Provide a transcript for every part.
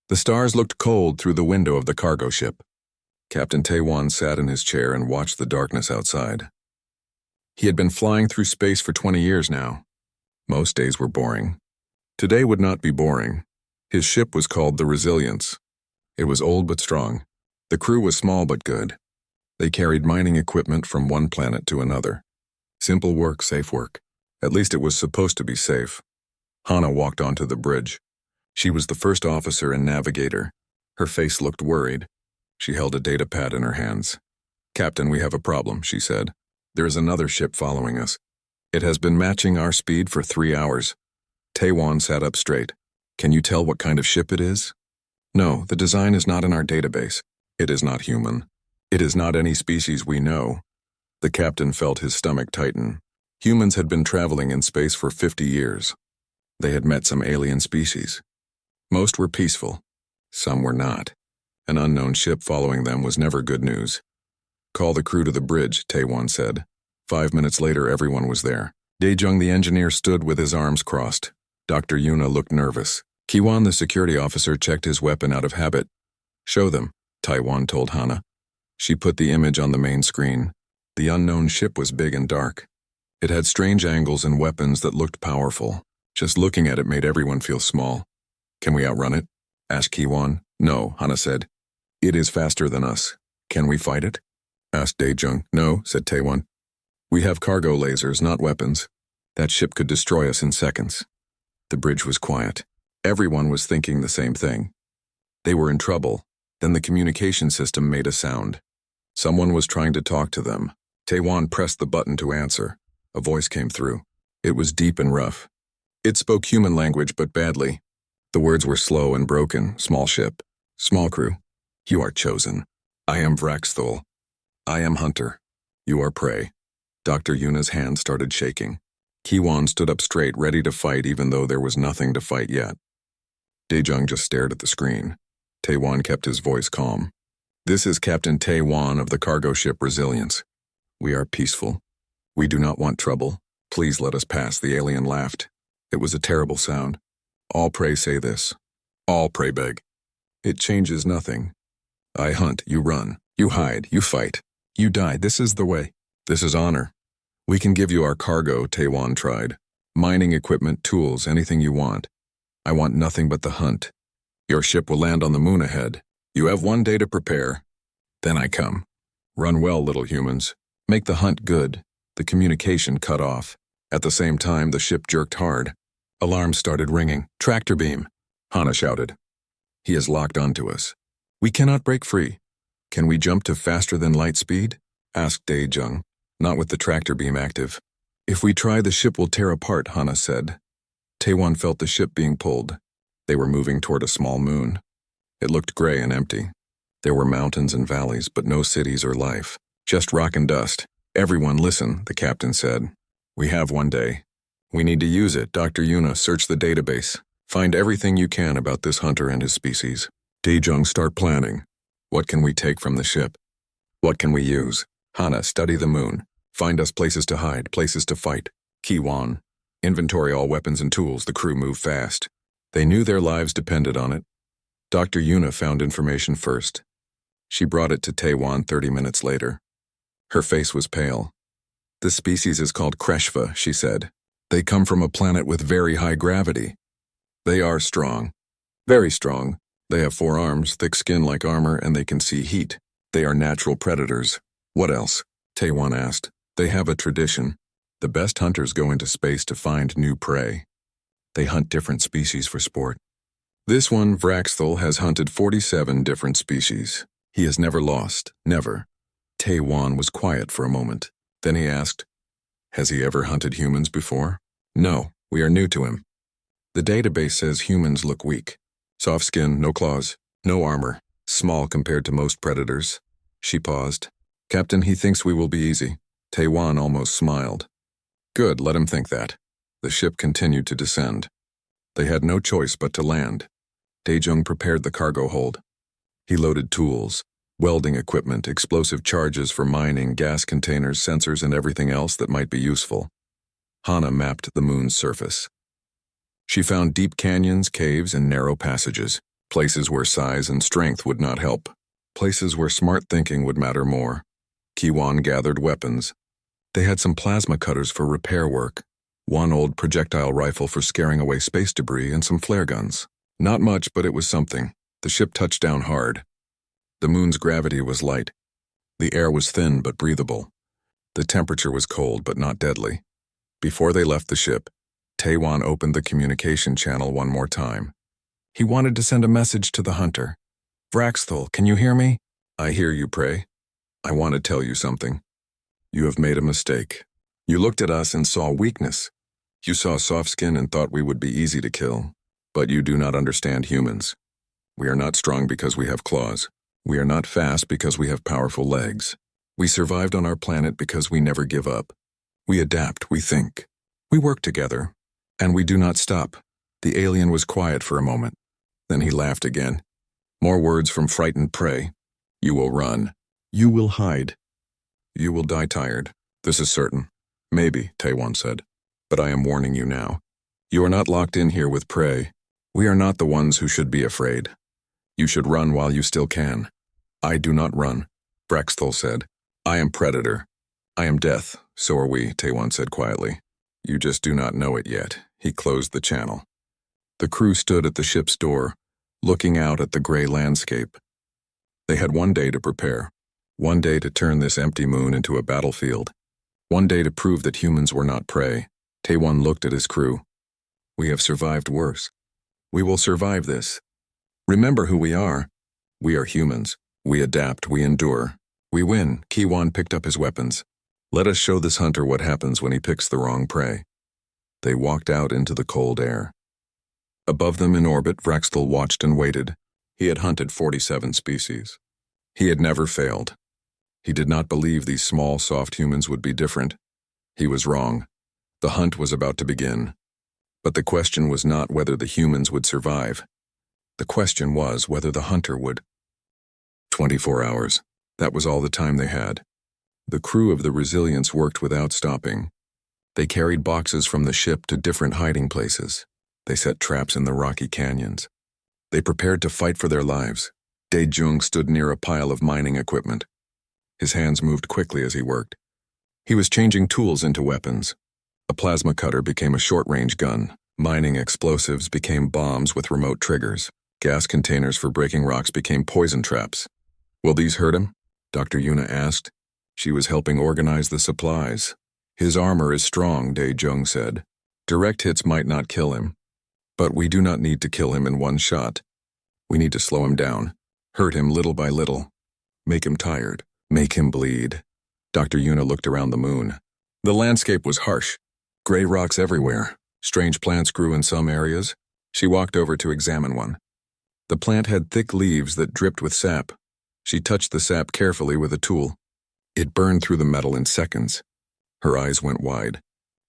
The stars looked cold through the window of the cargo ship. Captain Taiwan sat in his chair and watched the darkness outside. He had been flying through space for 20 years now. Most days were boring. Today would not be boring. His ship was called the Resilience. It was old but strong. The crew was small but good. They carried mining equipment from one planet to another. Simple work, safe work. At least it was supposed to be safe. Hana walked onto the bridge. She was the first officer and navigator. Her face looked worried. She held a data pad in her hands. "Captain, we have a problem," she said. "There is another ship following us. It has been matching our speed for 3 hours." Taiwan sat up straight. "Can you tell what kind of ship it is?" "No, the design is not in our database. It is not human. It is not any species we know." The captain felt his stomach tighten. Humans had been traveling in space for 50 years. They had met some alien species. Most were peaceful. Some were not. An unknown ship following them was never good news. "Call the crew to the bridge," Taiwan said. 5 minutes later, everyone was there. Daejung, the engineer, stood with his arms crossed. Dr. Yuna looked nervous. Kiwan, the security officer, checked his weapon out of habit. "Show them," Taiwan told Hana. She put the image on the main screen. The unknown ship was big and dark. It had strange angles and weapons that looked powerful. Just looking at it made everyone feel small. "Can we outrun it?" asked Kiwan. "No," Hana said. "It is faster than us. Can we fight it?" asked Daejung. "No," said Taiwan. "We have cargo lasers, not weapons. That ship could destroy us in seconds." The bridge was quiet. Everyone was thinking the same thing. They were in trouble. Then the communication system made a sound. Someone was trying to talk to them. Taiwan pressed the button to answer. A voice came through. It was deep and rough. It spoke human language, but badly. The words were slow and broken. "Small ship. Small crew. You are chosen. I am Vraxthol. I am Hunter. You are prey." Dr. Yuna's hand started shaking. Kiwan stood up straight, ready to fight even though there was nothing to fight yet. Daejung just stared at the screen. Taiwan kept his voice calm. "This is Captain Taiwan of the cargo ship Resilience. We are peaceful. We do not want trouble. Please let us pass." The alien laughed. It was a terrible sound. "All prey say this. All prey beg. It changes nothing. I hunt, you run. You hide, you fight. You die. This is the way. This is honor. We can give you our cargo," Taiwan tried. "Mining equipment, tools, anything you want. I want nothing but the hunt. Your ship will land on the moon ahead. You have 1 day to prepare. Then I come. Run well, little humans. Make the hunt good." The communication cut off. At the same time, the ship jerked hard. Alarms started ringing. "Tractor beam," Hana shouted. "He is locked onto us. We cannot break free." "Can we jump to faster than light speed?" asked Daejung. "Not with the tractor beam active." "If we try, the ship will tear apart," Hana said. Taiwan felt the ship being pulled. They were moving toward a small moon. It looked gray and empty. There were mountains and valleys, but no cities or life. Just rock and dust. "Everyone listen," the captain said. "We have 1 day. We need to use it." Dr. Yuna, search the database. Find everything you can about this hunter and his species. Daejung, start planning. What can we take from the ship? What can we use? Hana, study the moon. Find us places to hide, places to fight. Kiwan, inventory all weapons and tools. The crew moved fast. They knew their lives depended on it. Dr. Yuna found information first. She brought it to Taiwan 30 minutes later. Her face was pale. "The species is called Kreshva," she said. "They come from a planet with very high gravity. They are strong. Very strong. They have 4 arms, thick skin like armor, and they can see heat. They are natural predators." "What else?" Taiwan asked. "They have a tradition. The best hunters go into space to find new prey. They hunt different species for sport. This one, Vraxthol, has hunted 47 different species. He has never lost, never." Taiwan was quiet for a moment. Then he asked, "Has he ever hunted humans before?" "No, we are new to him. The database says humans look weak. Soft skin, no claws, no armor, small compared to most predators." She paused. "Captain, he thinks we will be easy." Taiwan almost smiled. "Good, let him think that." The ship continued to descend. They had no choice but to land. Daejung prepared the cargo hold. He loaded tools, welding equipment, explosive charges for mining, gas containers, sensors, and everything else that might be useful. Hana mapped the moon's surface. She found deep canyons, caves, and narrow passages. Places where size and strength would not help. Places where smart thinking would matter more. Kiwan gathered weapons. They had some plasma cutters for repair work, one old projectile rifle for scaring away space debris, and some flare guns. Not much, but it was something. The ship touched down hard. The moon's gravity was light. The air was thin but breathable. The temperature was cold but not deadly. Before they left the ship, Taiwan opened the communication channel one more time. He wanted to send a message to the hunter. "Vraxthul, can you hear me?" "I hear you, Prey. I want to tell you something. You have made a mistake. You looked at us and saw weakness. You saw soft skin and thought we would be easy to kill. But you do not understand humans. We are not strong because we have claws. We are not fast because we have powerful legs. We survived on our planet because we never give up. We adapt, we think. We work together. And we do not stop." The alien was quiet for a moment. Then he laughed again. More words from frightened Prey. "You will run. You will hide. You will die tired. This is certain." "Maybe," Taiwan said. "But I am warning you now. You are not locked in here with Prey. We are not the ones who should be afraid. You should run while you still can." "I do not run," Vraxthul said. "I am Predator. I am Death. So are we," Taiwan said quietly. "You just do not know it yet." He closed the channel. The crew stood at the ship's door, looking out at the gray landscape. They had one day to prepare. One day to turn this empty moon into a battlefield. One day to prove that humans were not prey. Taiwan looked at his crew. "We have survived worse. We will survive this. Remember who we are. We are humans. We adapt, we endure. We win." Kiwan picked up his weapons. "Let us show this hunter what happens when he picks the wrong prey." They walked out into the cold air. Above them in orbit, Vraxthul watched and waited. He had hunted 47 species. He had never failed. He did not believe these small, soft humans would be different. He was wrong. The hunt was about to begin. But the question was not whether the humans would survive. The question was whether the hunter would. 24 hours. That was all the time they had. The crew of the Resilience worked without stopping. They carried boxes from the ship to different hiding places. They set traps in the rocky canyons. They prepared to fight for their lives. Dae-jung stood near a pile of mining equipment. His hands moved quickly as he worked. He was changing tools into weapons. A plasma cutter became a short-range gun. Mining explosives became bombs with remote triggers. Gas containers for breaking rocks became poison traps. "Will these hurt him?" Dr. Yuna asked. She was helping organize the supplies. "His armor is strong," Dae-jung said. "Direct hits might not kill him. But we do not need to kill him in one shot. We need to slow him down, hurt him little by little, make him tired, make him bleed." Dr. Yuna looked around the moon. The landscape was harsh. Gray rocks everywhere. Strange plants grew in some areas. She walked over to examine one. The plant had thick leaves that dripped with sap. She touched the sap carefully with a tool. It burned through the metal in seconds. Her eyes went wide.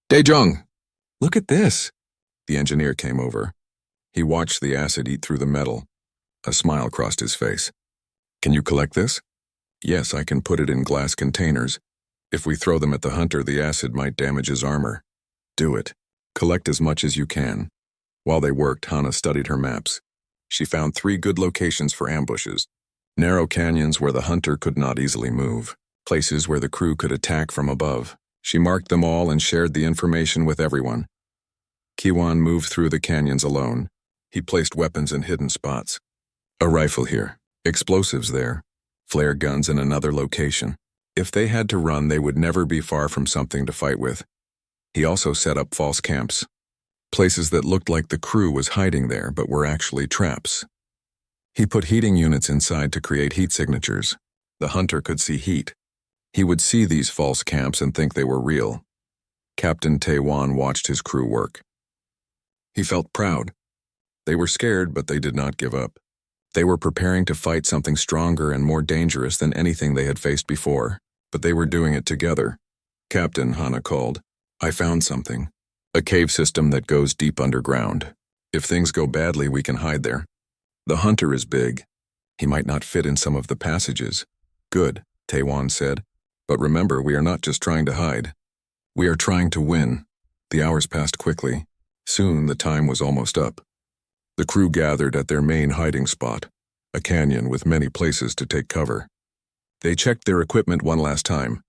"Dae-jung! Look at this!" The engineer came over. He watched the acid eat through the metal. A smile crossed his face. "Can you collect this?" "Yes, I can put it in glass containers. If we throw them at the hunter, the acid might damage his armor." "Do it. Collect as much as you can." While they worked, Hana studied her maps. She found 3 good locations for ambushes. Narrow canyons where the hunter could not easily move. Places where the crew could attack from above. She marked them all and shared the information with everyone. Kiwan moved through the canyons alone. He placed weapons in hidden spots. A rifle here, explosives there, flare guns in another location. If they had to run, they would never be far from something to fight with. He also set up false camps. Places that looked like the crew was hiding there but were actually traps. He put heating units inside to create heat signatures. The hunter could see heat. He would see these false camps and think they were real. Captain Taiwan watched his crew work. He felt proud. They were scared, but they did not give up. They were preparing to fight something stronger and more dangerous than anything they had faced before, but they were doing it together. "Captain," Hana called, "I found something. A cave system that goes deep underground. If things go badly, we can hide there. The hunter is big. He might not fit in some of the passages." "Good," Taiwan said. "But remember, we are not just trying to hide. We are trying to win." The hours passed quickly. Soon the time was almost up. The crew gathered at their main hiding spot, a canyon with many places to take cover. They checked their equipment one last time.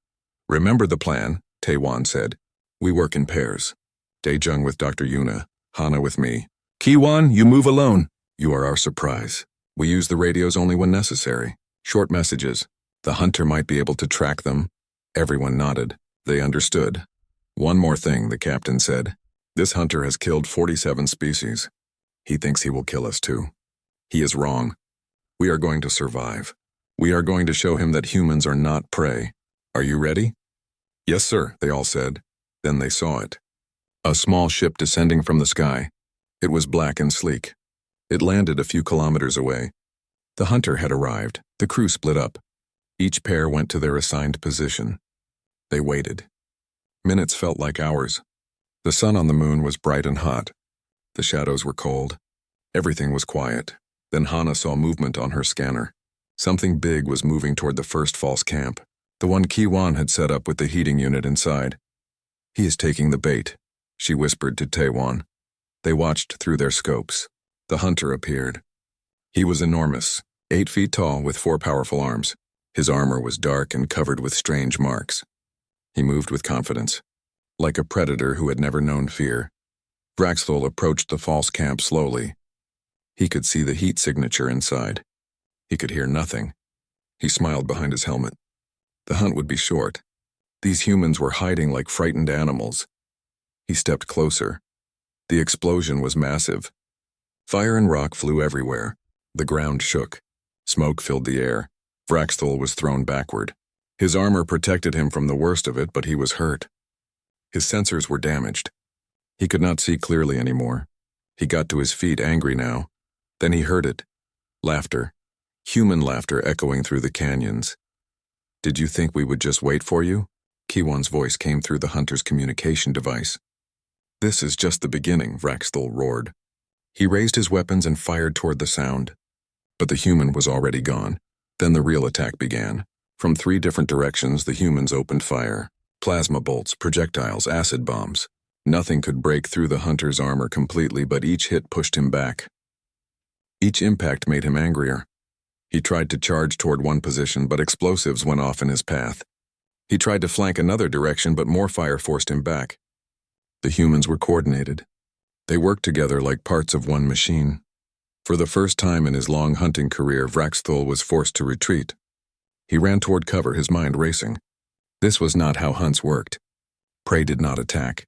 "Remember the plan," Taewon said. "We work in pairs. Daejung with Dr. Yuna, Hana with me. Kiwon, you move alone. You are our surprise. We use the radios only when necessary. Short messages. The hunter might be able to track them." Everyone nodded. They understood. "One more thing," the captain said. "This hunter has killed 47 species. He thinks he will kill us too. He is wrong. We are going to survive. We are going to show him that humans are not prey. Are you ready?" "Yes, sir," they all said. Then they saw it. A small ship descending from the sky. It was black and sleek. It landed a few kilometers away. The hunter had arrived. The crew split up. Each pair went to their assigned position. They waited. Minutes felt like hours. The sun on the moon was bright and hot. The shadows were cold. Everything was quiet. Then Hana saw movement on her scanner. Something big was moving toward the first false camp, the one Kiwon had set up with the heating unit inside. "He is taking the bait," she whispered to Taewon. They watched through their scopes. The hunter appeared. He was enormous, 8 feet tall with 4 powerful arms. His armor was dark and covered with strange marks. He moved with confidence, like a predator who had never known fear. Vraxthol approached the false camp slowly. He could see the heat signature inside. He could hear nothing. He smiled behind his helmet. The hunt would be short. These humans were hiding like frightened animals. He stepped closer. The explosion was massive. Fire and rock flew everywhere. The ground shook. Smoke filled the air. Vraxthol was thrown backward. His armor protected him from the worst of it, but he was hurt. His sensors were damaged. He could not see clearly anymore. He got to his feet, angry now. Then he heard it. Laughter. Human laughter echoing through the canyons. "Did you think we would just wait for you?" Kiwon's voice came through the hunter's communication device. "This is just the beginning," Vraxthol roared. He raised his weapons and fired toward the sound. But the human was already gone. Then the real attack began. From 3 different directions, the humans opened fire. Plasma bolts, projectiles, acid bombs. Nothing could break through the hunter's armor completely, but each hit pushed him back. Each impact made him angrier. He tried to charge toward one position, but explosives went off in his path. He tried to flank another direction, but more fire forced him back. The humans were coordinated. They worked together like parts of one machine. For the first time in his long hunting career, Vraxthol was forced to retreat. He ran toward cover, his mind racing. This was not how hunts worked. Prey did not attack.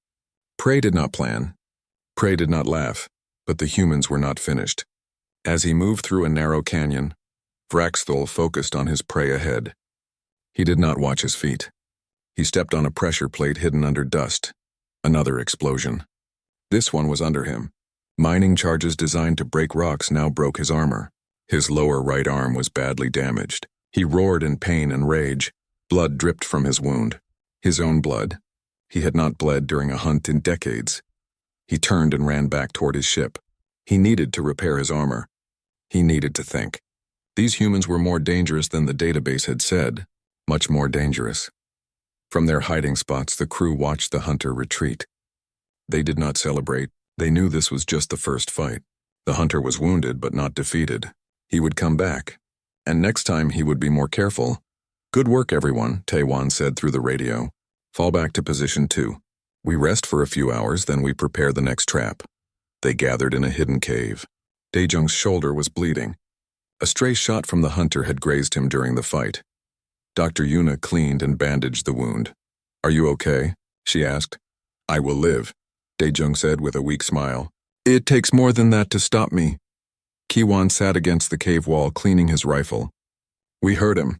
Prey did not plan. Prey did not laugh, but the humans were not finished. As he moved through a narrow canyon, Vraxthol focused on his prey ahead. He did not watch his feet. He stepped on a pressure plate hidden under dust. Another explosion. This one was under him. Mining charges designed to break rocks now broke his armor. His lower right arm was badly damaged. He roared in pain and rage. Blood dripped from his wound. His own blood. He had not bled during a hunt in decades. He turned and ran back toward his ship. He needed to repair his armor. He needed to think. These humans were more dangerous than the database had said. Much more dangerous. From their hiding spots, the crew watched the hunter retreat. They did not celebrate. They knew this was just the first fight. The hunter was wounded but not defeated. He would come back. And next time he would be more careful. "Good work, everyone," Taewon said through the radio. "Fall back to position 2. We rest for a few hours, then we prepare the next trap." They gathered in a hidden cave. Daejung's shoulder was bleeding. A stray shot from the hunter had grazed him during the fight. Dr. Yuna cleaned and bandaged the wound. "Are you okay?" she asked. "I will live," Daejung said with a weak smile. "It takes more than that to stop me." Kiwon sat against the cave wall cleaning his rifle. "We heard him."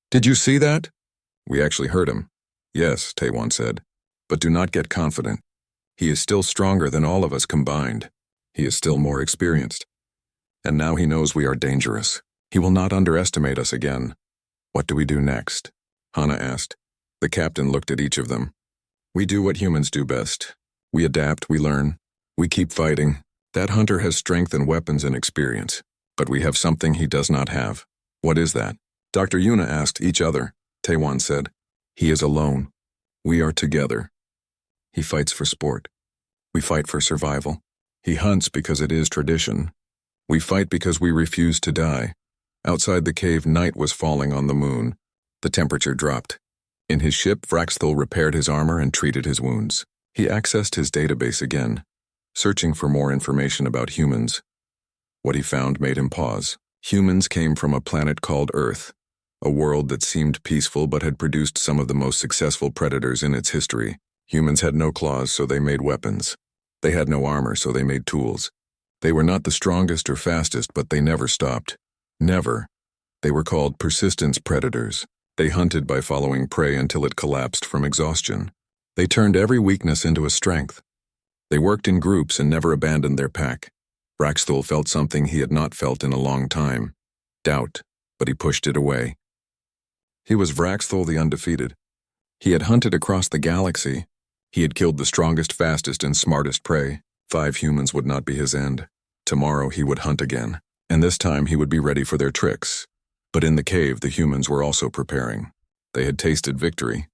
"Did you see that?" "We actually heard him." "Yes," Taewon said. "But do not get confident. He is still stronger than all of us combined. He is still more experienced. And now he knows we are dangerous. He will not underestimate us again." "What do we do next?" Hana asked. The captain looked at each of them. "We do what humans do best. We adapt, we learn. We keep fighting. That hunter has strength and weapons and experience. But we have something he does not have." "What is that?" Dr. Yuna asked each other. Taewon said, "He is alone. We are together. He fights for sport. We fight for survival. He hunts because it is tradition. We fight because we refuse to die. Outside the cave, night was falling on the moon. The temperature dropped. In his ship, Vraxthul repaired his armor and treated his wounds. He accessed his database again, searching for more information about humans. What he found made him pause. Humans came from a planet called Earth, a world that seemed peaceful but had produced some of the most successful predators in its history. Humans had no claws, so they made weapons. They had no armor, so they made tools. They were not the strongest or fastest, but they never stopped. Never. They were called persistence predators. They hunted by following prey until it collapsed from exhaustion. They turned every weakness into a strength. They worked in groups and never abandoned their pack. Vraxthul felt something he had not felt in a long time. Doubt, but he pushed it away. He was Vraxthul the Undefeated. He had hunted across the galaxy. He had killed the strongest, fastest, and smartest prey. 5 humans would not be his end. Tomorrow he would hunt again, and this time he would be ready for their tricks. But in the cave, the humans were also preparing. They had tasted victory.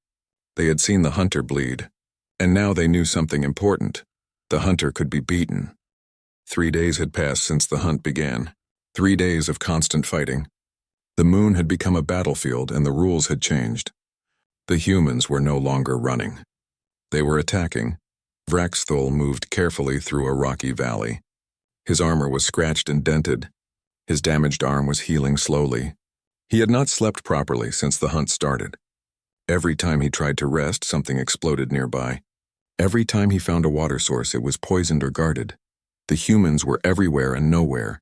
They had seen the hunter bleed. And now they knew something important. The hunter could be beaten. 3 days had passed since the hunt began. 3 days of constant fighting. The moon had become a battlefield and the rules had changed. The humans were no longer running. They were attacking. Vraxthul moved carefully through a rocky valley. His armor was scratched and dented. His damaged arm was healing slowly. He had not slept properly since the hunt started. Every time he tried to rest, something exploded nearby. Every time he found a water source, it was poisoned or guarded. The humans were everywhere and nowhere.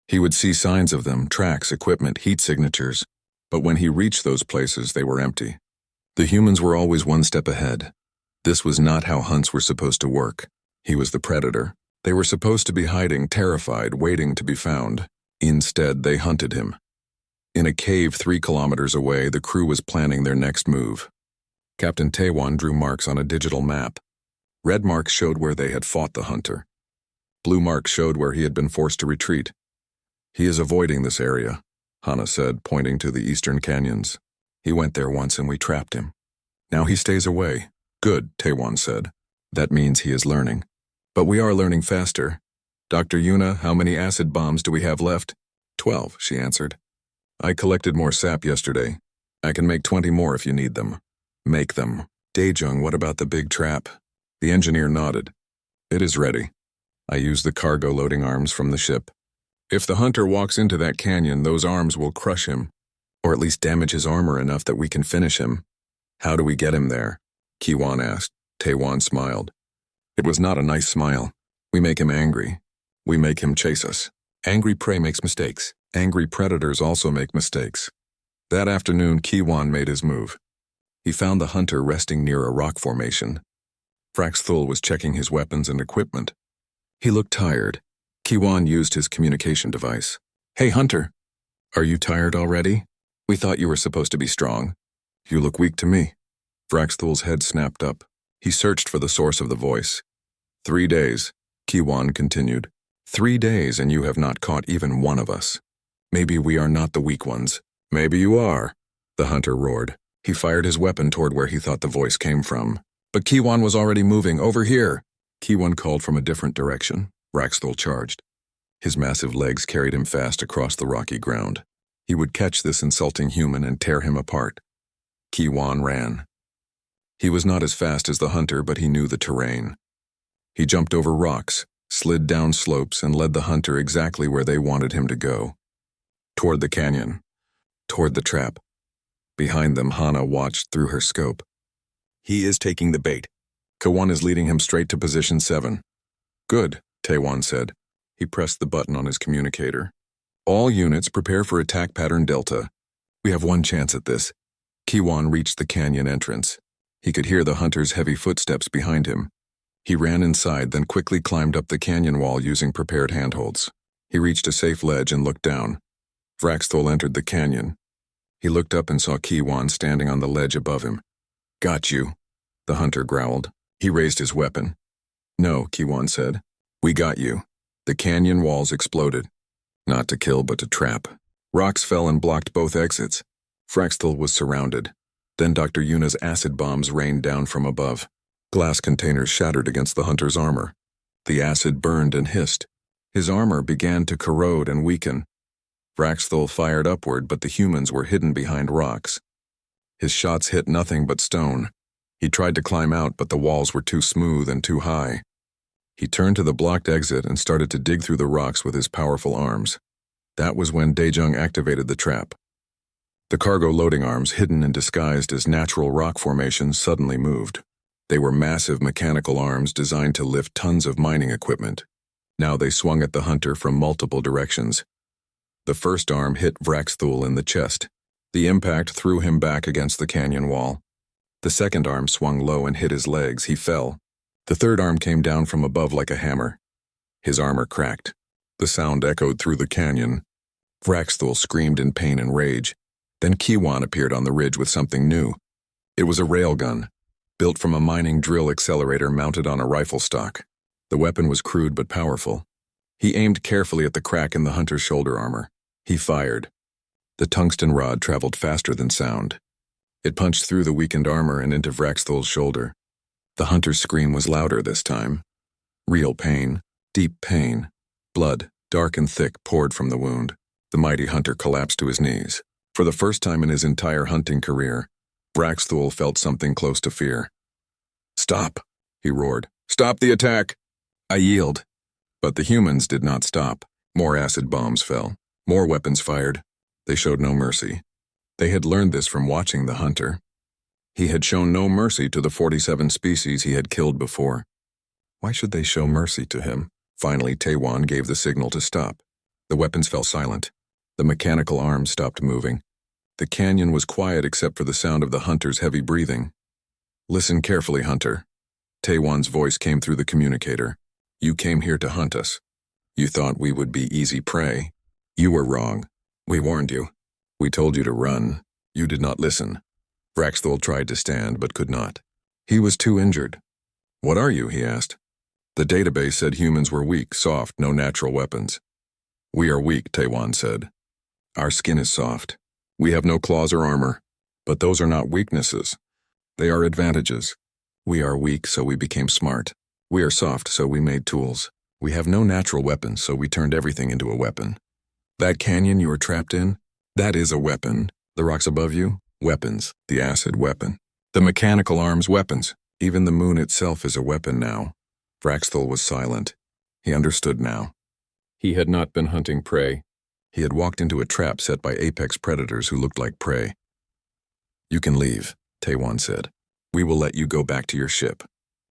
He would see signs of them, tracks, equipment, heat signatures, but when he reached those places, they were empty. The humans were always one step ahead. This was not how hunts were supposed to work. He was the predator. They were supposed to be hiding, terrified, waiting to be found. Instead, they hunted him. In a cave 3 kilometers away, the crew was planning their next move. Captain Taiwan drew marks on a digital map. Red marks showed where they had fought the hunter. Blue marks showed where he had been forced to retreat. He is avoiding this area, Hana said, pointing to the eastern canyons. He went there once and we trapped him. Now he stays away. Good, Taiwan said. That means he is learning. But we are learning faster. Dr. Yuna, how many acid bombs do we have left? 12, she answered. I collected more sap yesterday. I can make 20 more if you need them. Make them. Daejung, what about the big trap? The engineer nodded. It is ready. I used the cargo loading arms from the ship. If the hunter walks into that canyon, those arms will crush him, or at least damage his armor enough that we can finish him. How do we get him there? Kiwan asked. Taiwan smiled. It was not a nice smile. We make him angry. We make him chase us. Angry prey makes mistakes. Angry predators also make mistakes. That afternoon, Kiwan made his move. He found the hunter resting near a rock formation. Vraxthul was checking his weapons and equipment. He looked tired. Kiwan used his communication device. Hey, Hunter. Are you tired already? We thought you were supposed to be strong. You look weak to me. Vraxthul's head snapped up. He searched for the source of the voice. 3 days, Kiwan continued. 3 days and you have not caught even one of us. Maybe we are not the weak ones. Maybe you are, the hunter roared. He fired his weapon toward where he thought the voice came from. But Kiwan was already moving. Over here. Kiwan called from a different direction. Vraxthul charged. His massive legs carried him fast across the rocky ground. He would catch this insulting human and tear him apart. Kiwan ran. He was not as fast as the hunter, but he knew the terrain. He jumped over rocks, slid down slopes, and led the hunter exactly where they wanted him to go. Toward the canyon. Toward the trap. Behind them, Hana watched through her scope. He is taking the bait. Kawan is leading him straight to position 7. Good, Taiwan said. He pressed the button on his communicator. All units prepare for attack pattern Delta. We have one chance at this. Kiwan reached the canyon entrance. He could hear the hunter's heavy footsteps behind him. He ran inside, then quickly climbed up the canyon wall using prepared handholds. He reached a safe ledge and looked down. Vraxthul entered the canyon. He looked up and saw Kiwan standing on the ledge above him. Got you, the hunter growled. He raised his weapon. No, Kiwan said. We got you. The canyon walls exploded. Not to kill, but to trap. Rocks fell and blocked both exits. Vraxthul was surrounded. Then Dr. Yuna's acid bombs rained down from above. Glass containers shattered against the hunter's armor. The acid burned and hissed. His armor began to corrode and weaken. Vraxthul fired upward, but the humans were hidden behind rocks. His shots hit nothing but stone. He tried to climb out, but the walls were too smooth and too high. He turned to the blocked exit and started to dig through the rocks with his powerful arms. That was when Daejung activated the trap. The cargo loading arms, hidden and disguised as natural rock formations, suddenly moved. They were massive mechanical arms designed to lift tons of mining equipment. Now they swung at the hunter from multiple directions. The first arm hit Vraxthul in the chest. The impact threw him back against the canyon wall. The second arm swung low and hit his legs. He fell. The third arm came down from above like a hammer. His armor cracked. The sound echoed through the canyon. Vraxthul screamed in pain and rage. Then Kiwan appeared on the ridge with something new. It was a railgun, built from a mining drill accelerator mounted on a rifle stock. The weapon was crude but powerful. He aimed carefully at the crack in the hunter's shoulder armor. He fired. The tungsten rod traveled faster than sound. It punched through the weakened armor and into Vraxthul's shoulder. The hunter's scream was louder this time. Real pain, deep pain. Blood, dark and thick, poured from the wound. The mighty hunter collapsed to his knees. For the first time in his entire hunting career, Vraxthul felt something close to fear. "Stop," he roared. "Stop the attack!" "I yield." But the humans did not stop. More acid bombs fell. More weapons fired. They showed no mercy. They had learned this from watching the hunter. He had shown no mercy to the 47 species he had killed before. Why should they show mercy to him? Finally, Taewon gave the signal to stop. The weapons fell silent. The mechanical arms stopped moving. The canyon was quiet except for the sound of the hunter's heavy breathing. "Listen carefully, Hunter." Taewon's voice came through the communicator. "You came here to hunt us. You thought we would be easy prey. You were wrong. We warned you. We told you to run. You did not listen." Vraxthul tried to stand but could not. He was too injured. "What are you?" he asked. The database said humans were weak, soft, no natural weapons. "We are weak," Taewon said. "Our skin is soft. We have no claws or armor. But those are not weaknesses. They are advantages. We are weak, so we became smart. We are soft, so we made tools. We have no natural weapons, so we turned everything into a weapon. That canyon you are trapped in, that is a weapon. The rocks above you, weapons. The acid, weapon. The mechanical arms, weapons. Even the moon itself is a weapon now." Vraxthul was silent. He understood now. He had not been hunting prey. He had walked into a trap set by apex predators who looked like prey. "You can leave," Taewon said. "We will let you go back to your ship.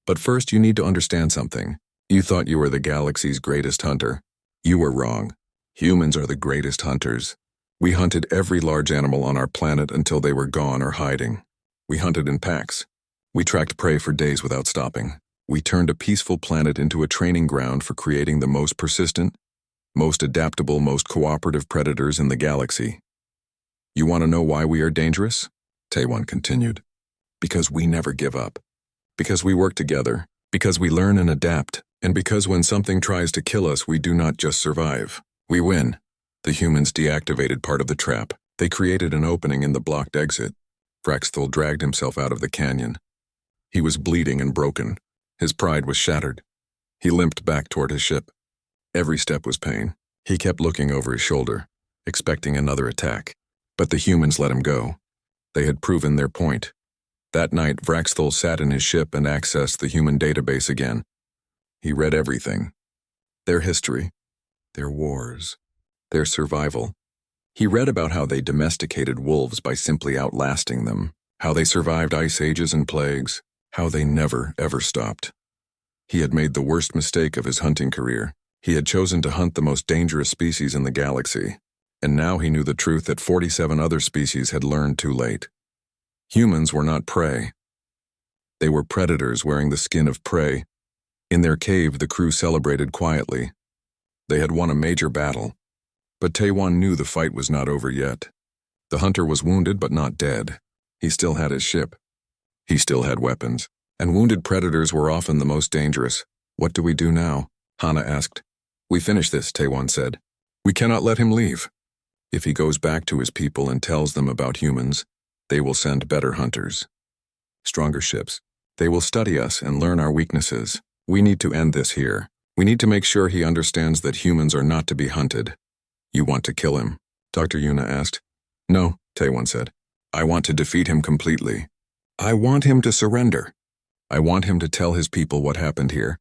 But first you need to understand something. You thought you were the galaxy's greatest hunter. You were wrong. Humans are the greatest hunters. We hunted every large animal on our planet until they were gone or hiding. We hunted in packs. We tracked prey for days without stopping. We turned a peaceful planet into a training ground for creating the most persistent, most adaptable, most cooperative predators in the galaxy. You want to know why we are dangerous?" Taewon continued. "Because we never give up. Because we work together. Because we learn and adapt. And because when something tries to kill us, we do not just survive. We win." The humans deactivated part of the trap. They created an opening in the blocked exit. Vraxthul dragged himself out of the canyon. He was bleeding and broken. His pride was shattered. He limped back toward his ship. Every step was pain. He kept looking over his shoulder, expecting another attack. But the humans let him go. They had proven their point. That night, Vraxthul sat in his ship and accessed the human database again. He read everything. Their history, their wars, their survival. He read about how they domesticated wolves by simply outlasting them, how they survived ice ages and plagues, how they never, ever stopped. He had made the worst mistake of his hunting career. He had chosen to hunt the most dangerous species in the galaxy, and now he knew the truth that 47 other species had learned too late. Humans were not prey. They were predators wearing the skin of prey. In their cave, the crew celebrated quietly. They had won a major battle. But Taewon knew the fight was not over yet. The hunter was wounded but not dead. He still had his ship. He still had weapons. And wounded predators were often the most dangerous. "What do we do now?" Hana asked. "We finish this," Taewon said. "We cannot let him leave. If he goes back to his people and tells them about humans, they will send better hunters. Stronger ships. They will study us and learn our weaknesses. We need to end this here." We need to make sure he understands that humans are not to be hunted. You want to kill him? Dr. Yuna asked. No, Taewon said. I want to defeat him completely. I want him to surrender. I want him to tell his people what happened here.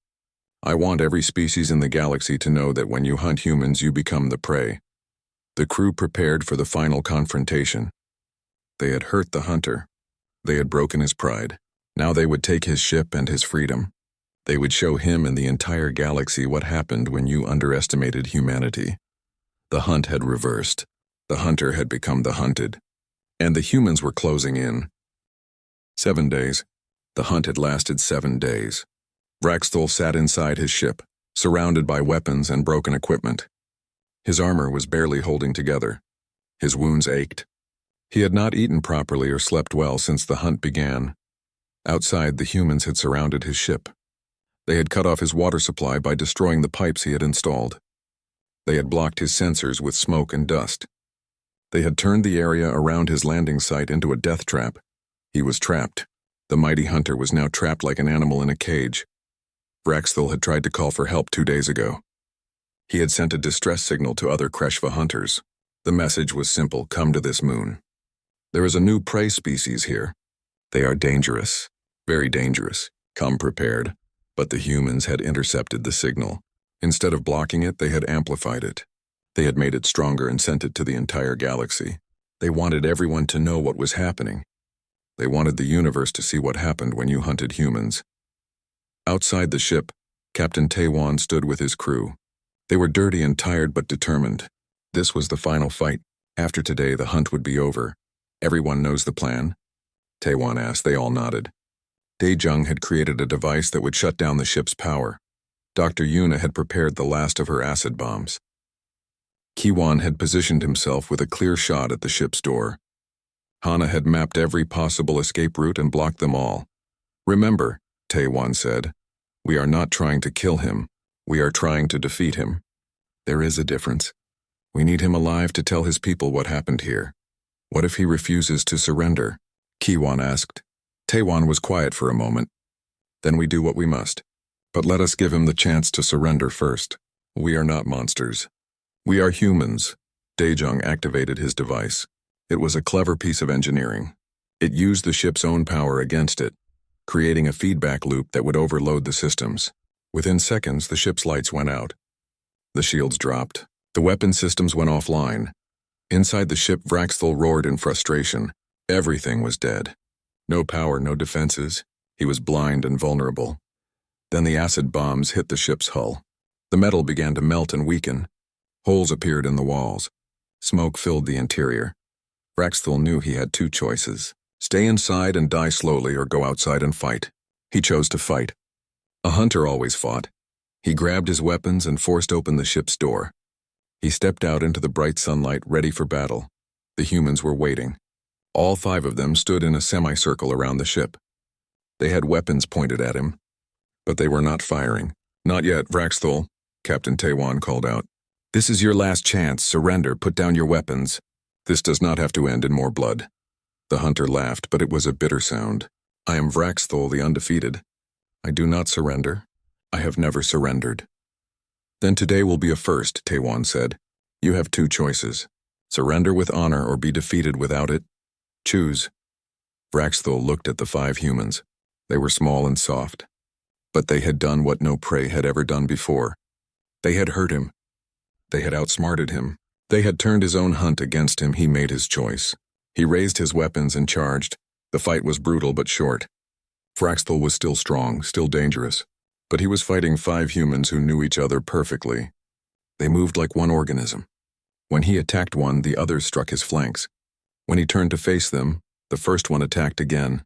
I want every species in the galaxy to know that when you hunt humans, you become the prey. The crew prepared for the final confrontation. They had hurt the hunter. They had broken his pride. Now they would take his ship and his freedom. They would show him and the entire galaxy what happened when you underestimated humanity. The hunt had reversed. The hunter had become the hunted. And the humans were closing in. 7 days. The hunt had lasted 7 days. Vraxthul sat inside his ship, surrounded by weapons and broken equipment. His armor was barely holding together. His wounds ached. He had not eaten properly or slept well since the hunt began. Outside, the humans had surrounded his ship. They had cut off his water supply by destroying the pipes he had installed. They had blocked his sensors with smoke and dust. They had turned the area around his landing site into a death trap. He was trapped. The mighty hunter was now trapped like an animal in a cage. Vraxthul had tried to call for help 2 days ago. He had sent a distress signal to other Kreshva hunters. The message was simple: come to this moon. There is a new prey species here. They are dangerous, very dangerous. Come prepared. But the humans had intercepted the signal. Instead of blocking it, they had amplified it. They had made it stronger and sent it to the entire galaxy. They wanted everyone to know what was happening. They wanted the universe to see what happened when you hunted humans. Outside the ship, Captain Taewon stood with his crew. They were dirty and tired but determined. This was the final fight. After today, the hunt would be over. Everyone knows the plan? Taewon asked. They all nodded. Daejung had created a device that would shut down the ship's power. Dr. Yuna had prepared the last of her acid bombs. Kiwon had positioned himself with a clear shot at the ship's door. Hana had mapped every possible escape route and blocked them all. Remember, Taewon said, we are not trying to kill him. We are trying to defeat him. There is a difference. We need him alive to tell his people what happened here. What if he refuses to surrender? Kiwon asked. Taewon was quiet for a moment. Then we do what we must. But let us give him the chance to surrender first. We are not monsters. We are humans. Daejung activated his device. It was a clever piece of engineering. It used the ship's own power against it, creating a feedback loop that would overload the systems. Within seconds, the ship's lights went out. The shields dropped. The weapon systems went offline. Inside the ship, Vraxthul roared in frustration. Everything was dead. No power, no defenses. He was blind and vulnerable. Then the acid bombs hit the ship's hull. The metal began to melt and weaken. Holes appeared in the walls. Smoke filled the interior. Vraxthul knew he had 2 choices. Stay inside and die slowly or go outside and fight. He chose to fight. A hunter always fought. He grabbed his weapons and forced open the ship's door. He stepped out into the bright sunlight, ready for battle. The humans were waiting. All 5 of them stood in a semicircle around the ship. They had weapons pointed at him, but they were not firing. Not yet, Vraxthul, Captain Taewon called out. This is your last chance. Surrender. Put down your weapons. This does not have to end in more blood. The hunter laughed, but it was a bitter sound. I am Vraxthul, the undefeated. I do not surrender. I have never surrendered. Then today will be a first, Taewon said. You have 2 choices. Surrender with honor or be defeated without it. Choose. Vraxthul looked at the 5 humans. They were small and soft. But they had done what no prey had ever done before. They had hurt him. They had outsmarted him. They had turned his own hunt against him. He made his choice. He raised his weapons and charged. The fight was brutal but short. Vraxthul was still strong, still dangerous. But he was fighting 5 humans who knew each other perfectly. They moved like one organism. When he attacked one, the others struck his flanks. When he turned to face them, the first one attacked again.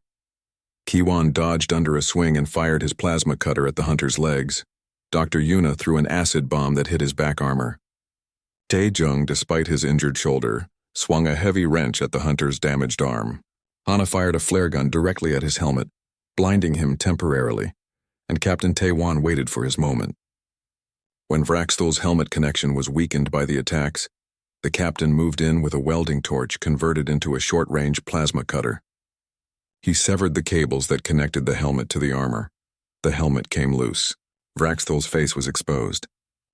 Kiwon dodged under a swing and fired his plasma cutter at the hunter's legs. Dr. Yuna threw an acid bomb that hit his back armor. Daejung, despite his injured shoulder, swung a heavy wrench at the hunter's damaged arm. Hana fired a flare gun directly at his helmet, blinding him temporarily, and Captain Taewon waited for his moment. When Vraxthul's helmet connection was weakened by the attacks, the captain moved in with a welding torch converted into a short-range plasma cutter. He severed the cables that connected the helmet to the armor. The helmet came loose. Vraxthel's face was exposed.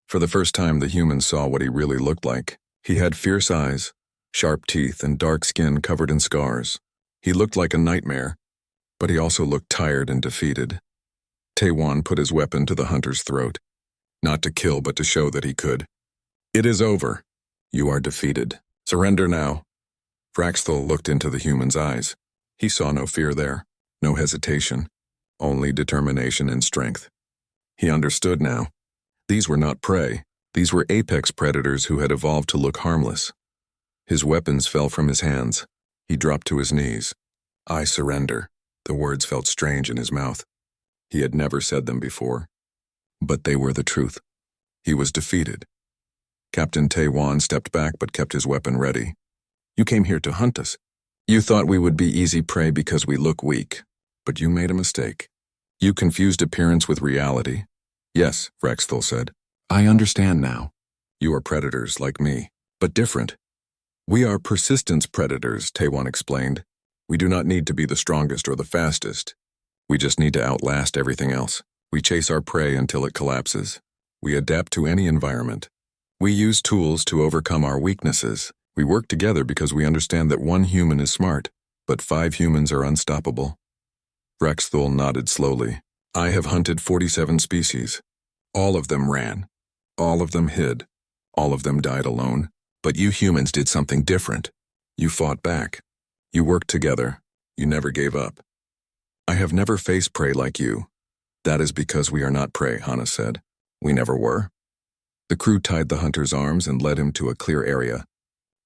For the first time, the humans saw what he really looked like. He had fierce eyes, sharp teeth, and dark skin covered in scars. He looked like a nightmare, but he also looked tired and defeated. Taiwan put his weapon to the hunter's throat, not to kill but to show that he could. "It is over. You are defeated. Surrender now." Vraxthel looked into the human's eyes. He saw no fear there, no hesitation, only determination and strength. He understood now. These were not prey. These were apex predators who had evolved to look harmless. His weapons fell from his hands. He dropped to his knees. "I surrender." The words felt strange in his mouth. He had never said them before. But they were the truth. He was defeated. Captain Taiwan stepped back but kept his weapon ready. "You came here to hunt us. You thought we would be easy prey because we look weak. But you made a mistake. You confused appearance with reality." "Yes," Vraxthel said. "I understand now. You are predators like me, but different." "We are persistence predators," Taiwan explained. "We do not need to be the strongest or the fastest. We just need to outlast everything else. We chase our prey until it collapses. We adapt to any environment. We use tools to overcome our weaknesses. We work together because we understand that one human is smart, but 5 humans are unstoppable." Vraxthel nodded slowly. "I have hunted 47 species. All of them ran. All of them hid. All of them died alone. But you humans did something different. You fought back. You worked together. You never gave up. I have never faced prey like you." "That is because we are not prey," Hana said. "We never were." The crew tied the hunter's arms and led him to a clear area.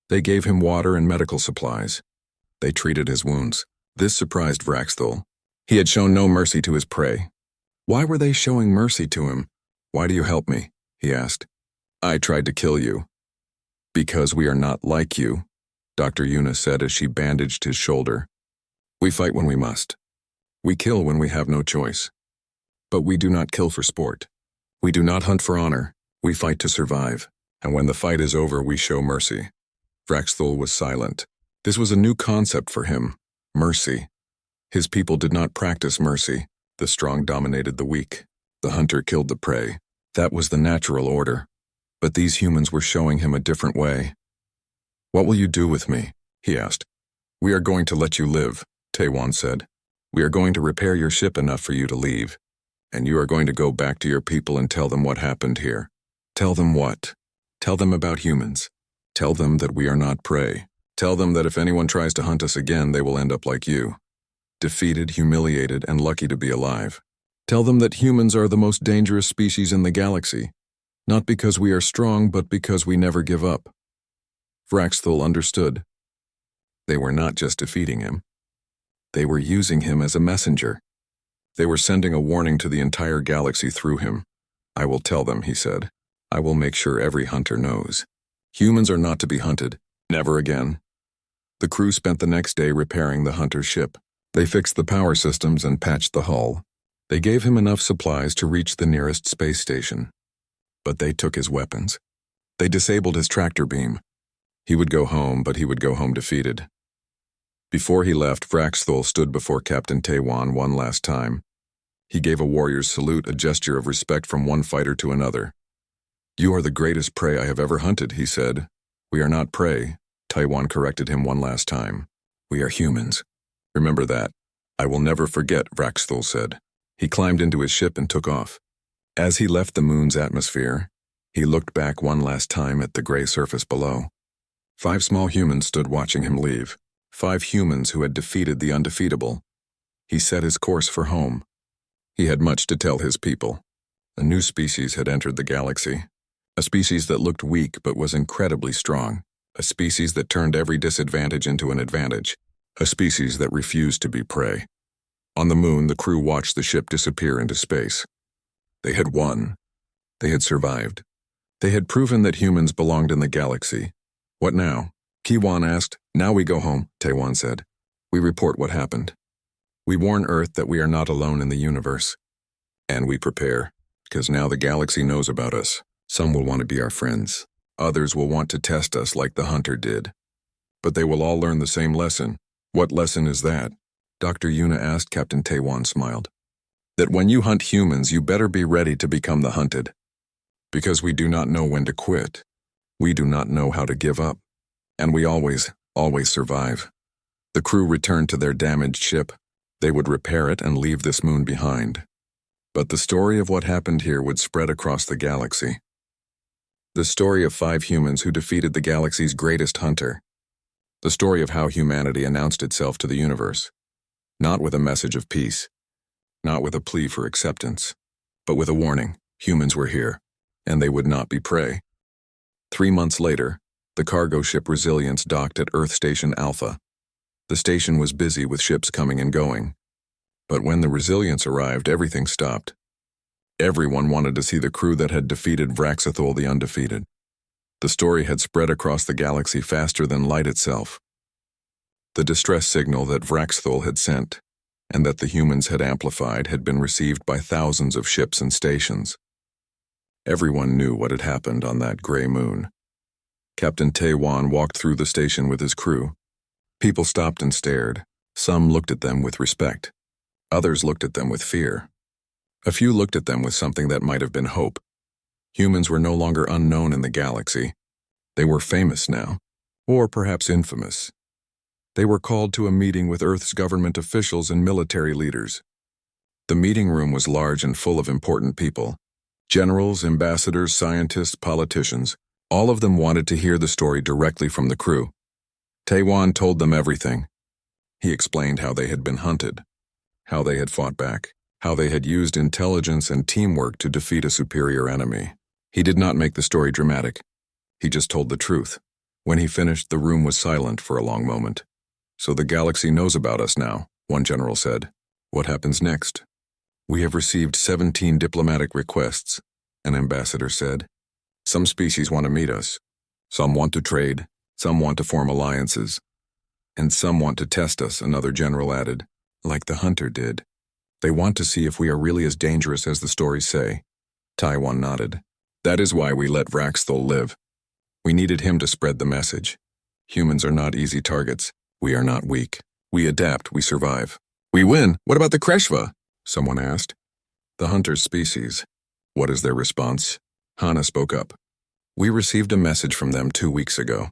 They gave him water and medical supplies. They treated his wounds. This surprised Vraxthel. He had shown no mercy to his prey. Why were they showing mercy to him? "Why do you help me?" he asked. "I tried to kill you." "Because we are not like you," Dr. Yuna said as she bandaged his shoulder. "We fight when we must. We kill when we have no choice. But we do not kill for sport. We do not hunt for honor. We fight to survive. And when the fight is over, we show mercy." Vraxthel was silent. This was a new concept for him. Mercy. His people did not practice mercy. The strong dominated the weak. The hunter killed the prey. That was the natural order. But these humans were showing him a different way. "What will you do with me?" he asked. "We are going to let you live," Taiwan said. "We are going to repair your ship enough for you to leave. And you are going to go back to your people and tell them what happened here." "Tell them what?" "Tell them about humans. Tell them that we are not prey. Tell them that if anyone tries to hunt us again, they will end up like you. Defeated, humiliated, and lucky to be alive. Tell them that humans are the most dangerous species in the galaxy. Not because we are strong, but because we never give up." Vraxthel understood. They were not just defeating him. They were using him as a messenger. They were sending a warning to the entire galaxy through him. "I will tell them," he said. "I will make sure every hunter knows. Humans are not to be hunted. Never again." The crew spent the next day repairing the hunter's ship. They fixed the power systems and patched the hull. They gave him enough supplies to reach the nearest space station. But they took his weapons. They disabled his tractor beam. He would go home, but he would go home defeated. Before he left, Vraxthel stood before Captain Taiwan one last time. He gave a warrior's salute, a gesture of respect from one fighter to another. "You are the greatest prey I have ever hunted," he said. "We are not prey," Taiwan corrected him one last time. "We are humans. Remember that." "I will never forget," Vraxthel said. He climbed into his ship and took off. As he left the moon's atmosphere, he looked back one last time at the gray surface below. 5 small humans stood watching him leave. 5 humans who had defeated the undefeatable. He set his course for home. He had much to tell his people. A new species had entered the galaxy. A species that looked weak but was incredibly strong. A species that turned every disadvantage into an advantage. A species that refused to be prey. On the moon, the crew watched the ship disappear into space. They had won. They had survived. They had proven that humans belonged in the galaxy. "What now?" Kiwan asked. "Now we go home," Taiwan said. "We report what happened. We warn Earth that we are not alone in the universe. And we prepare, because now the galaxy knows about us. Some will want to be our friends. Others will want to test us like the hunter did. But they will all learn the same lesson. What lesson is that?" Dr. Yuna asked. Captain Taiwan smiled. that when you hunt humans, you better be ready to become the hunted. Because we do not know when to quit. We do not know how to give up. And we always survive. The crew returned to their damaged ship. They would repair it and leave this moon behind. But the story of what happened here would spread across the galaxy. The story of 5 humans who defeated the galaxy's greatest hunter. The story of how humanity announced itself to the universe. Not with a message of peace. Not with a plea for acceptance. But with a warning. Humans were here. And they would not be prey. 3 months later, the cargo ship Resilience docked at Earth Station Alpha. The station was busy with ships coming and going. But when the Resilience arrived, everything stopped. Everyone wanted to see the crew that had defeated Vraxathul the Undefeated. The story had spread across the galaxy faster than light itself. The distress signal that Vraxathul had sent, and that the humans had amplified, had been received by thousands of ships and stations. Everyone knew what had happened on that gray moon. Captain Taiwan walked through the station with his crew. People stopped and stared. Some looked at them with respect. Others looked at them with fear. A few looked at them with something that might have been hope. Humans were no longer unknown in the galaxy. They were famous now, or perhaps infamous. They were called to a meeting with Earth's government officials and military leaders. The meeting room was large and full of important people. Generals, ambassadors, scientists, politicians. All of them wanted to hear the story directly from the crew. Taiwan told them everything. He explained how they had been hunted, how they had fought back, how they had used intelligence and teamwork to defeat a superior enemy. He did not make the story dramatic. He just told the truth. When he finished, the room was silent for a long moment. "So the galaxy knows about us now," one general said. "What happens next?" "We have received 17 diplomatic requests," an ambassador said. "Some species want to meet us. Some want to trade. Some want to form alliances. And some want to test us," another general added, "like the hunter did. They want to see if we are really as dangerous as the stories say." Taiwan nodded. "That is why we let Vraxathul live. We needed him to spread the message. Humans are not easy targets. We are not weak. We adapt, we survive. We win. What about the Kreshva?" someone asked. "The hunter's species. What is their response?" Hana spoke up. "We received a message from them 2 weeks ago.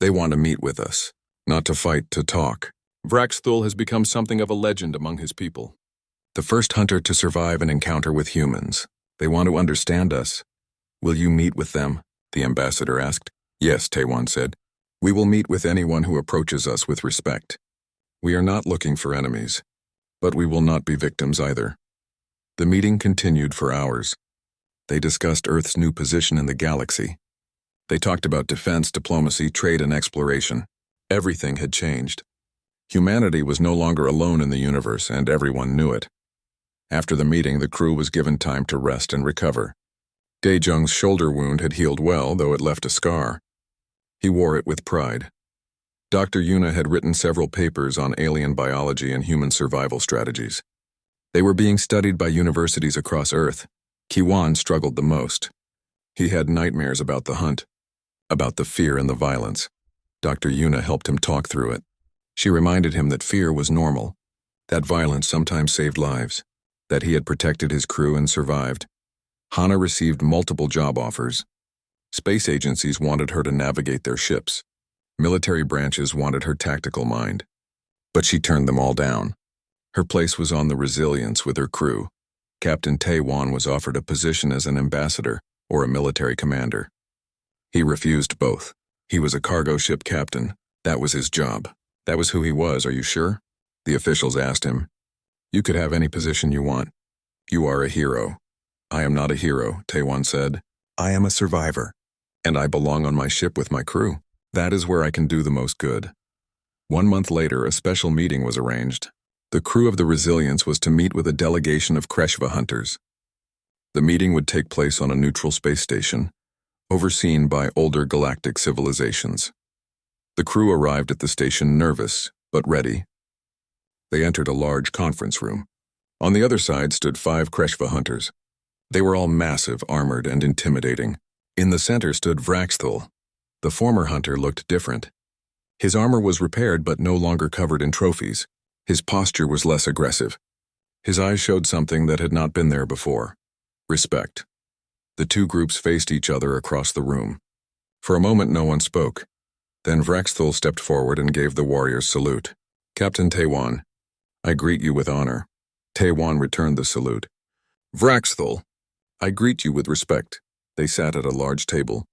They want to meet with us, not to fight, to talk. Vraxathul has become something of a legend among his people. The first hunter to survive an encounter with humans. They want to understand us. Will you meet with them?" the ambassador asked. "Yes," Taiwan said. "We will meet with anyone who approaches us with respect. We are not looking for enemies, but we will not be victims either." The meeting continued for hours. They discussed Earth's new position in the galaxy. They talked about defense, diplomacy, trade, and exploration. Everything had changed. Humanity was no longer alone in the universe, and everyone knew it. After the meeting, the crew was given time to rest and recover. Daejung's shoulder wound had healed well, though it left a scar. He wore it with pride. Dr. Yuna had written several papers on alien biology and human survival strategies. They were being studied by universities across Earth. Kiwan struggled the most. He had nightmares about the hunt, about the fear and the violence. Dr. Yuna helped him talk through it. She reminded him that fear was normal, that violence sometimes saved lives, that he had protected his crew and survived. Hana received multiple job offers. Space agencies wanted her to navigate their ships. Military branches wanted her tactical mind. But she turned them all down. Her place was on the Resilience with her crew. Captain Taiwan was offered a position as an ambassador or a military commander. He refused both. He was a cargo ship captain. That was his job. That was who he was, are you sure? The officials asked him. "You could have any position you want. You are a hero." "I am not a hero," Taiwan said. "I am a survivor. And I belong on my ship with my crew. That is where I can do the most good." 1 month later, a special meeting was arranged. The crew of the Resilience was to meet with a delegation of Kreshva hunters. The meeting would take place on a neutral space station, overseen by older galactic civilizations. The crew arrived at the station nervous, but ready. They entered a large conference room. On the other side stood 5 Kreshva hunters. They were all massive, armored, and intimidating. In the center stood Vraxathul. The former hunter looked different. His armor was repaired but no longer covered in trophies. His posture was less aggressive. His eyes showed something that had not been there before. Respect. The two groups faced each other across the room. For a moment no one spoke. Then Vraxthul stepped forward and gave the warriors salute. Captain Taiwan, I greet you with honor. Taiwan returned the salute. Vraxthul, I greet you with respect. They sat at a large table.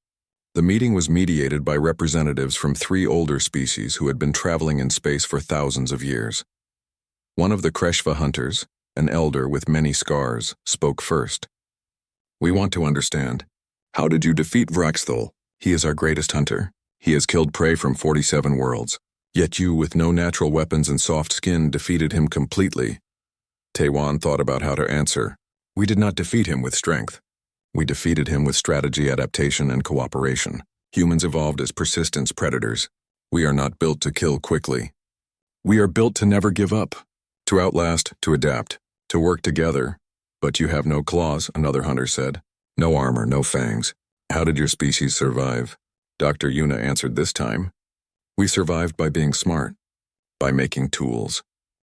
The meeting was mediated by representatives from 3 older species who had been traveling in space for thousands of years. One of the Kreshva hunters, an elder with many scars, spoke first. We want to understand. How did you defeat Vraxthul? He is our greatest hunter. He has killed prey from 47 worlds. Yet you, with no natural weapons and soft skin, defeated him completely. Taiwan thought about how to answer. We did not defeat him with strength. We defeated him with strategy, adaptation, and cooperation. Humans evolved as persistence predators. We are not built to kill quickly. We are built to never give up, to outlast, to adapt, to work together. But you have no claws, another hunter said. No armor, no fangs. How did your species survive? Dr. Yuna answered this time. We survived by being smart, by making tools,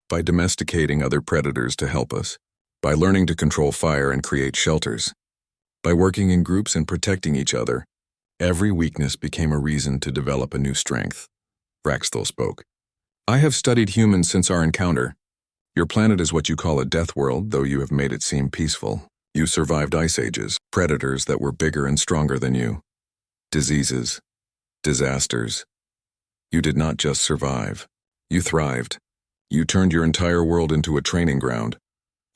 by domesticating other predators to help us, by learning to control fire and create shelters, by working in groups and protecting each other. Every weakness became a reason to develop a new strength. Vraxthul spoke. I have studied humans since our encounter. Your planet is what you call a death world, though you have made it seem peaceful. You survived ice ages, predators that were bigger and stronger than you. Diseases, disasters. You did not just survive. You thrived. You turned your entire world into a training ground.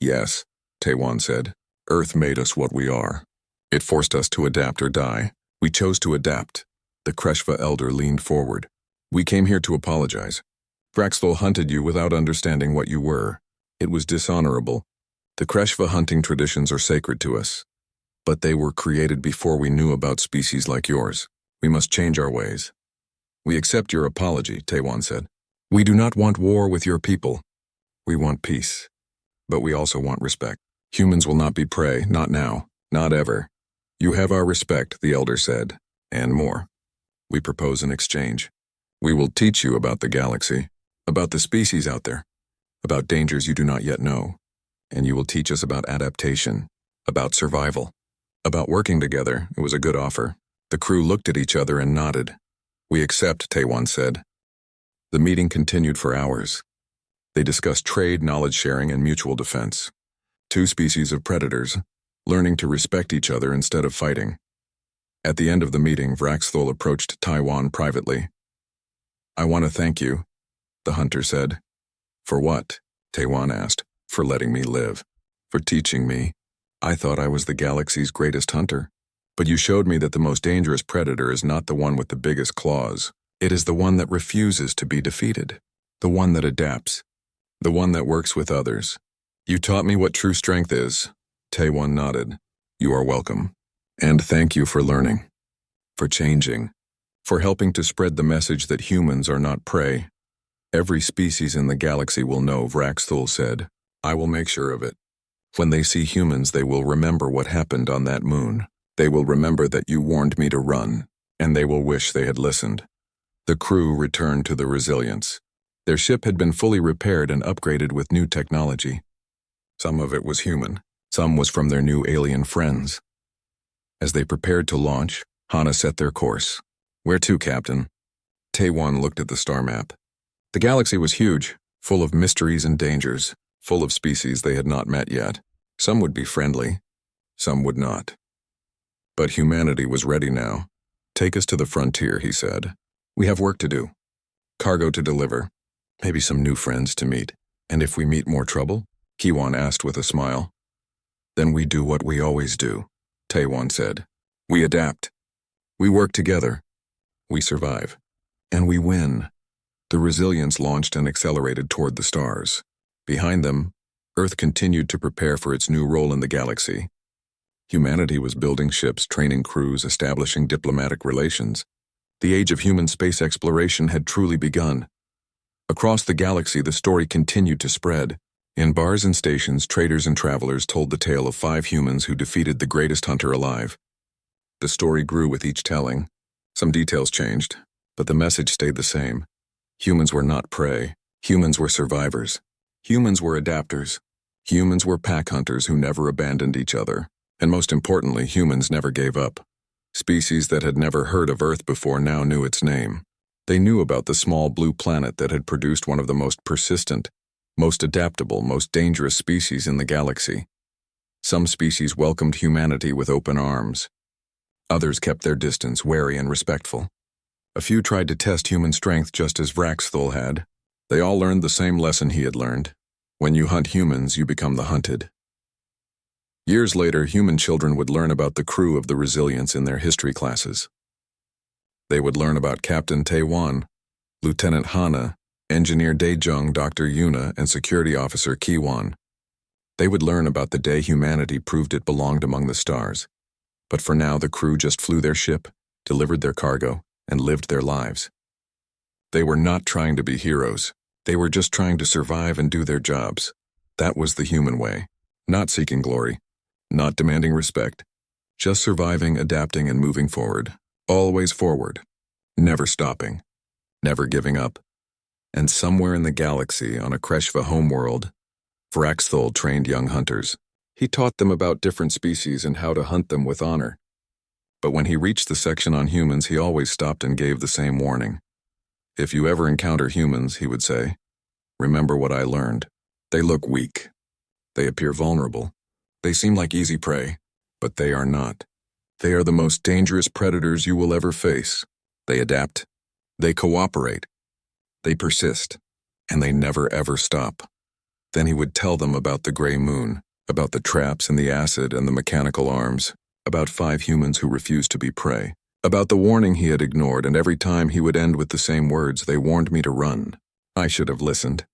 Yes, Taiwan said. Earth made us what we are. It forced us to adapt or die. We chose to adapt. The Kreshva elder leaned forward. We came here to apologize. Vraxthul hunted you without understanding what you were. It was dishonorable. The Kreshva hunting traditions are sacred to us. But they were created before we knew about species like yours. We must change our ways. We accept your apology, Taiwan said. We do not want war with your people. We want peace. But we also want respect. Humans will not be prey, not now, not ever. You have our respect, the elder said, and more. We propose an exchange. We will teach you about the galaxy, about the species out there, about dangers you do not yet know, and you will teach us about adaptation, about survival, about working together. It was a good offer. The crew looked at each other and nodded. We accept, Taiwan said. The meeting continued for hours. They discussed trade, knowledge sharing, and mutual defense. 2 species of predators, learning to respect each other instead of fighting. At the end of the meeting, Vraxthul approached Taiwan privately. I want to thank you, the hunter said. For what? Taiwan asked. For letting me live. For teaching me. I thought I was the galaxy's greatest hunter. But you showed me that the most dangerous predator is not the one with the biggest claws. It is the one that refuses to be defeated. The one that adapts. The one that works with others. You taught me what true strength is. Taiwan nodded. You are welcome. And thank you for learning. For changing. For helping to spread the message that humans are not prey. Every species in the galaxy will know, Vraxthul said. I will make sure of it. When they see humans, they will remember what happened on that moon. They will remember that you warned me to run, and they will wish they had listened. The crew returned to the Resilience. Their ship had been fully repaired and upgraded with new technology. Some of it was human, some was from their new alien friends. As they prepared to launch, Hana set their course. Where to, Captain? Taiwan looked at the star map. The galaxy was huge, full of mysteries and dangers, full of species they had not met yet. Some would be friendly, some would not. But humanity was ready now. Take us to the frontier, he said. We have work to do. Cargo to deliver. Maybe some new friends to meet. And if we meet more trouble? Kiwan asked with a smile. Then we do what we always do, Taiwan said. We adapt. We work together. We survive. And we win. The Resilience launched and accelerated toward the stars. Behind them, Earth continued to prepare for its new role in the galaxy. Humanity was building ships, training crews, establishing diplomatic relations. The age of human space exploration had truly begun. Across the galaxy, the story continued to spread. In bars and stations, traders and travelers told the tale of 5 humans who defeated the greatest hunter alive. The story grew with each telling. Some details changed, but the message stayed the same. Humans were not prey. Humans were survivors. Humans were adapters. Humans were pack hunters who never abandoned each other, and most importantly, humans never gave up. Species that had never heard of Earth before now knew its name. They knew about the small blue planet that had produced one of the most persistent, most adaptable, most dangerous species in the galaxy. Some species welcomed humanity with open arms. Others kept their distance, wary and respectful. A few tried to test human strength just as Vraxthul had. They all learned the same lesson he had learned. When you hunt humans, you become the hunted. Years later, human children would learn about the crew of the Resilience in their history classes. They would learn about Captain Tae-wan, Lieutenant Hana, Engineer Dae-jung, Dr. Yuna, and Security Officer Ki-wan. They would learn about the day humanity proved it belonged among the stars. But for now, the crew just flew their ship, delivered their cargo, and lived their lives. They were not trying to be heroes. They were just trying to survive and do their jobs. That was the human way. Not seeking glory, not demanding respect, just surviving, adapting, and moving forward. Always forward. Never stopping. Never giving up. And somewhere in the galaxy, on a Kreshva homeworld, Vraxthul trained young hunters. He taught them about different species and how to hunt them with honor. But when he reached the section on humans, he always stopped and gave the same warning. If you ever encounter humans, he would say, remember what I learned. They look weak. They appear vulnerable. They seem like easy prey, but they are not. They are the most dangerous predators you will ever face. They adapt. They cooperate. They persist. And they never ever stop. Then he would tell them about the gray moon, about the traps and the acid and the mechanical arms, about 5 humans who refused to be prey, about the warning he had ignored, and every time he would end with the same words, they warned me to run. I should have listened.